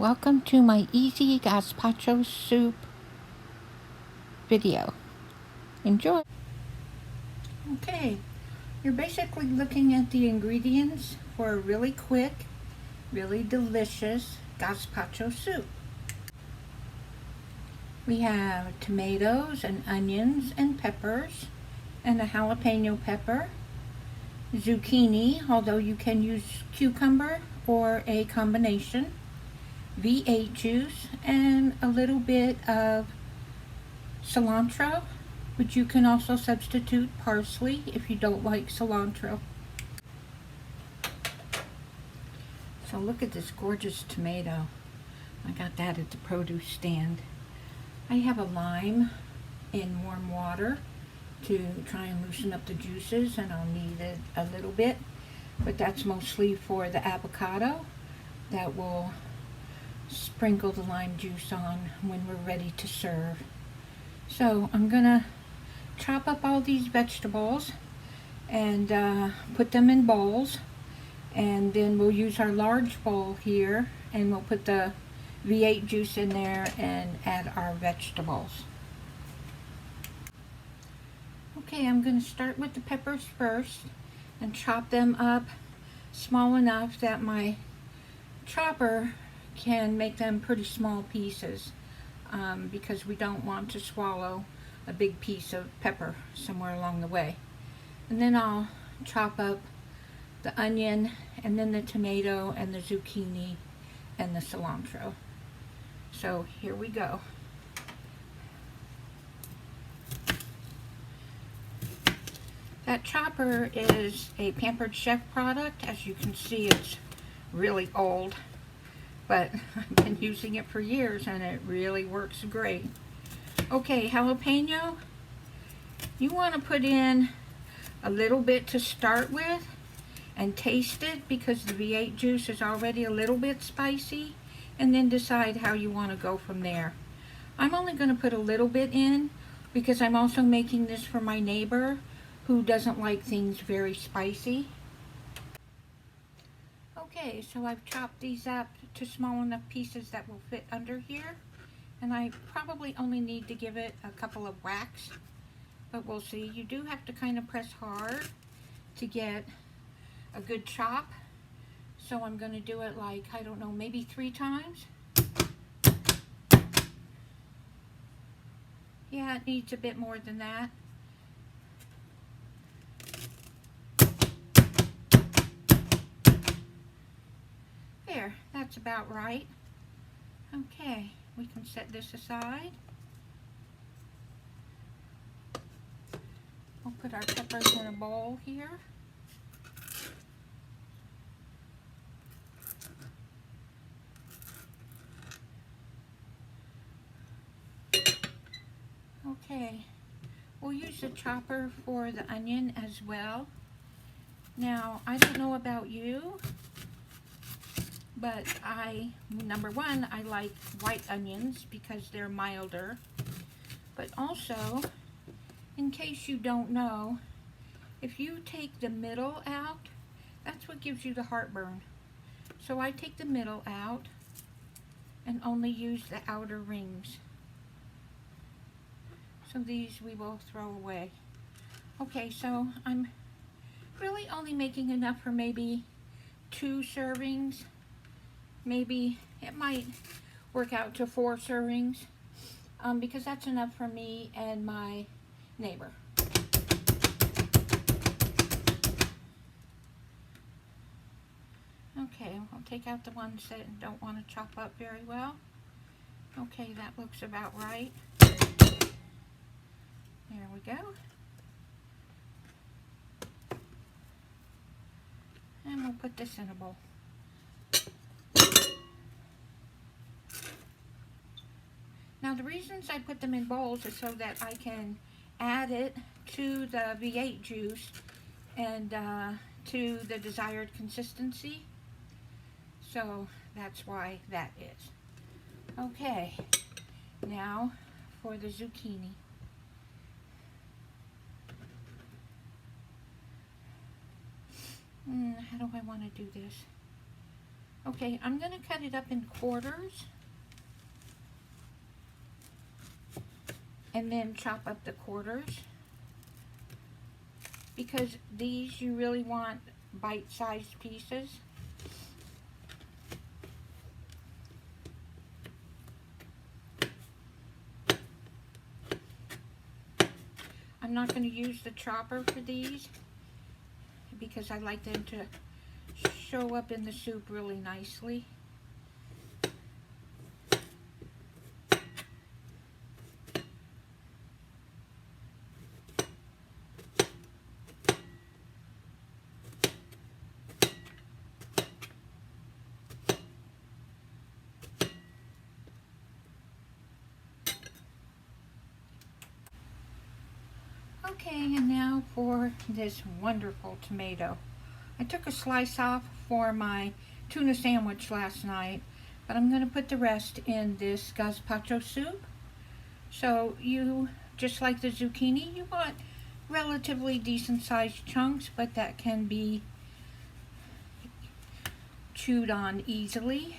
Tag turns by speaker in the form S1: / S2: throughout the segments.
S1: Welcome to my easy gazpacho soup video. Enjoy! Okay, you're basically looking at the ingredients for a really quick, really delicious gazpacho soup. We have tomatoes and onions and peppers and a jalapeno pepper, zucchini, although you can use cucumber or a combination, V8 juice, and a little bit of cilantro, but you can also substitute parsley if you don't like cilantro. So look at this gorgeous tomato. I got that at the produce stand. I have a lime in warm water to try and loosen up the juices, and I'll need it a little bit, but that's mostly for the avocado that will sprinkle the lime juice on when we're ready to serve. So I'm gonna chop up all these vegetables and put them in bowls, and then we'll use our large bowl here and we'll put the V8 juice in there and add our vegetables. Okay, I'm going to start with the peppers first and chop them up small enough that my chopper can make them pretty small pieces, because we don't want to swallow a big piece of pepper somewhere along the way. And then I'll chop up the onion and then the tomato and the zucchini and the cilantro. So here we go. That chopper is a Pampered Chef product. As you can see, it's really old, but I've been using it for years and it really works great. Okay, jalapeno, you want to put in a little bit to start with and taste it, because the V8 juice is already a little bit spicy, and then decide how you want to go from there. I'm only going to put a little bit in because I'm also making this for my neighbor who doesn't like things very spicy. Okay, so I've chopped these up to small enough pieces that will fit under here, and I probably only need to give it a couple of whacks, but we'll see. You do have to kind of press hard to get a good chop, so I'm going to do it like, I don't know, maybe 3 times. Yeah, it needs a bit more than that. There, that's about right. Okay, we can set this aside. We'll put our peppers in a bowl here. Okay, we'll use the chopper for the onion as well. Now, I don't know about you, but number one, I like white onions because they're milder. But also, in case you don't know, if you take the middle out, that's what gives you the heartburn. So I take the middle out and only use the outer rings. So these we will throw away. Okay, so I'm really only making enough for maybe 2 servings. Maybe it might work out to 4 servings, because that's enough for me and my neighbor. Okay, I'll take out the ones that don't want to chop up very well. Okay, that looks about right. There we go. And we'll put this in a bowl. Now the reasons I put them in bowls is so that I can add it to the V8 juice and to the desired consistency. So that's why that is. Okay, now for the zucchini. How do I want to do this? Okay, I'm going to cut it up in quarters and then chop up the quarters, because these you really want bite-sized pieces. I'm not going to use the chopper for these because I like them to show up in the soup really nicely. Okay, and now for this wonderful tomato. I took a slice off for my tuna sandwich last night, but I'm going to put the rest in this gazpacho soup. So you, just like the zucchini, you want relatively decent sized chunks, but that can be chewed on easily.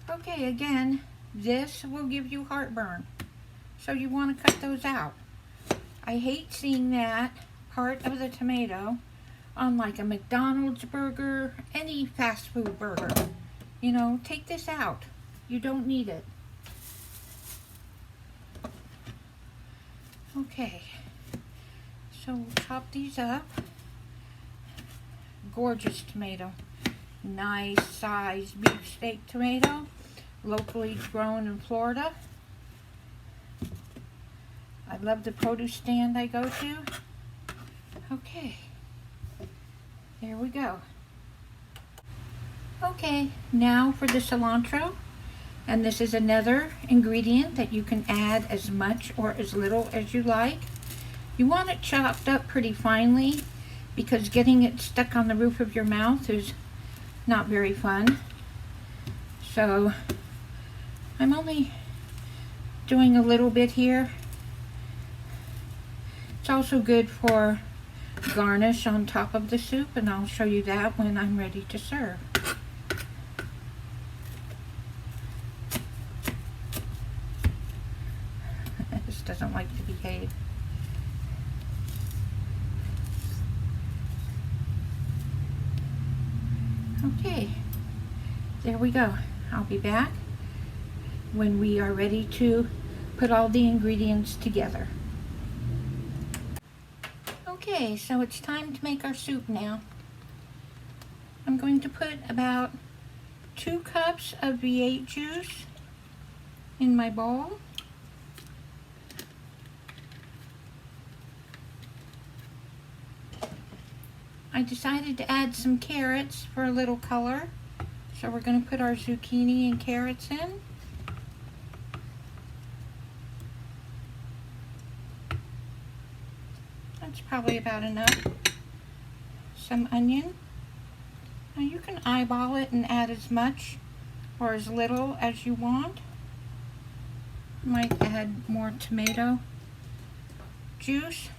S1: Okay, again, this will give you heartburn, so you want to cut those out. I hate seeing that part of the tomato on like a McDonald's burger, any fast food burger. You know, take this out. You don't need it. Okay, so we'll chop these up. Gorgeous tomato. Nice sized beefsteak tomato, locally grown in Florida. I love the produce stand I go to. Okay, there we go. Okay, now for the cilantro. And this is another ingredient that you can add as much or as little as you like. You want it chopped up pretty finely, because getting it stuck on the roof of your mouth is not very fun. So I'm only doing a little bit here. It's also good for garnish on top of the soup, and I'll show you that when I'm ready to serve. This doesn't like to behave. Okay, there we go. I'll be back when we are ready to put all the ingredients together. Okay, so it's time to make our soup now. I'm going to put about 2 cups of V8 juice in my bowl. I decided to add some carrots for a little color. So we're going to put our zucchini and carrots in. That's probably about enough. Some onion. Now you can eyeball it and add as much or as little as you want. Might add more tomato juice.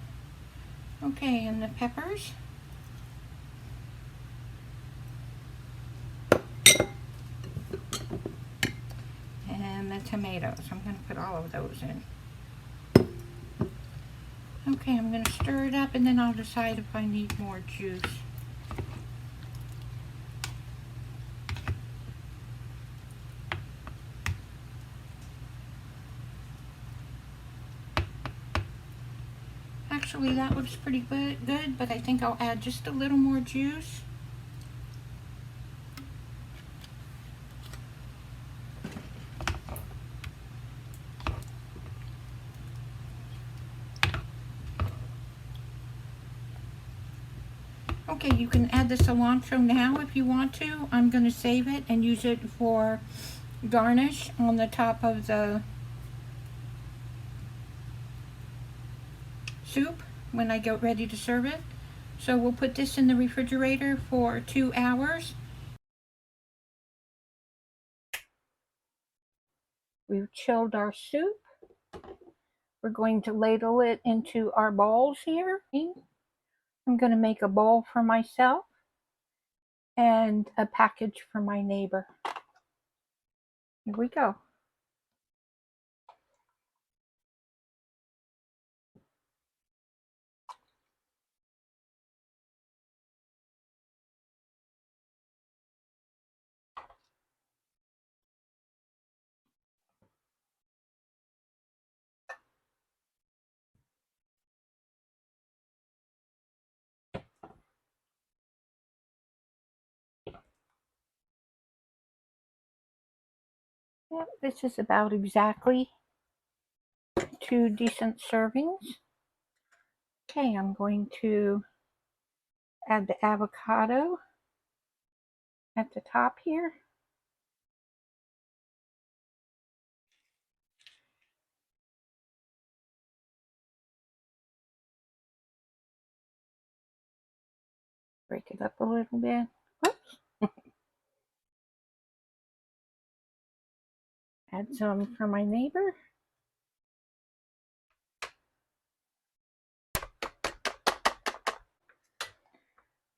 S1: Okay, and the peppers. And the tomatoes. I'm going to put all of those in. Okay, I'm going to stir it up and then I'll decide if I need more juice. Actually, that looks pretty good, but I think I'll add just a little more juice. Okay, you can add the cilantro now if you want to. I'm going to save it and use it for garnish on the top of the soup when I get ready to serve it. So we'll put this in the refrigerator for 2 hours We've chilled our soup. We're going to ladle it into our bowls here. I'm going to make a bowl for myself and a package for my neighbor. Here we go. Yep, this is about exactly 2 decent servings. Okay, I'm going to add the avocado at the top here. Break it up a little bit. Whoops. Add some for my neighbor.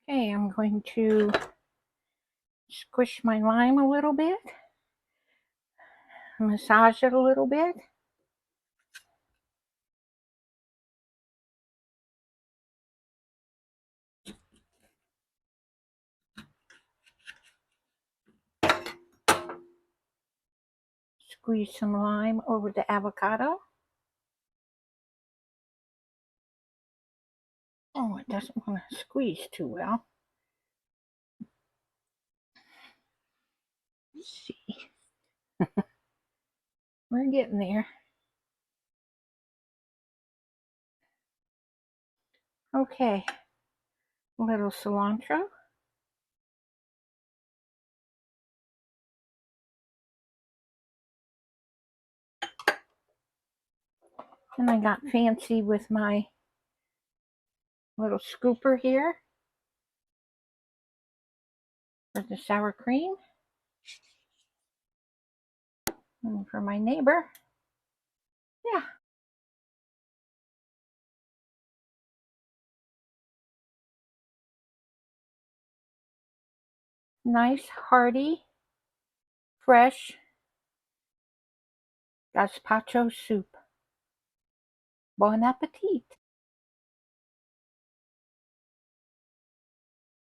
S1: Okay, I'm going to squish my lime a little bit, massage it a little bit. Squeeze some lime over the avocado. Oh, it doesn't want to squeeze too well. Let's see. We're getting there. Okay, a little cilantro. And I got fancy with my little scooper here for the sour cream. And for my neighbor. Yeah. Nice, hearty, fresh Gazpacho soup. Bon appetit!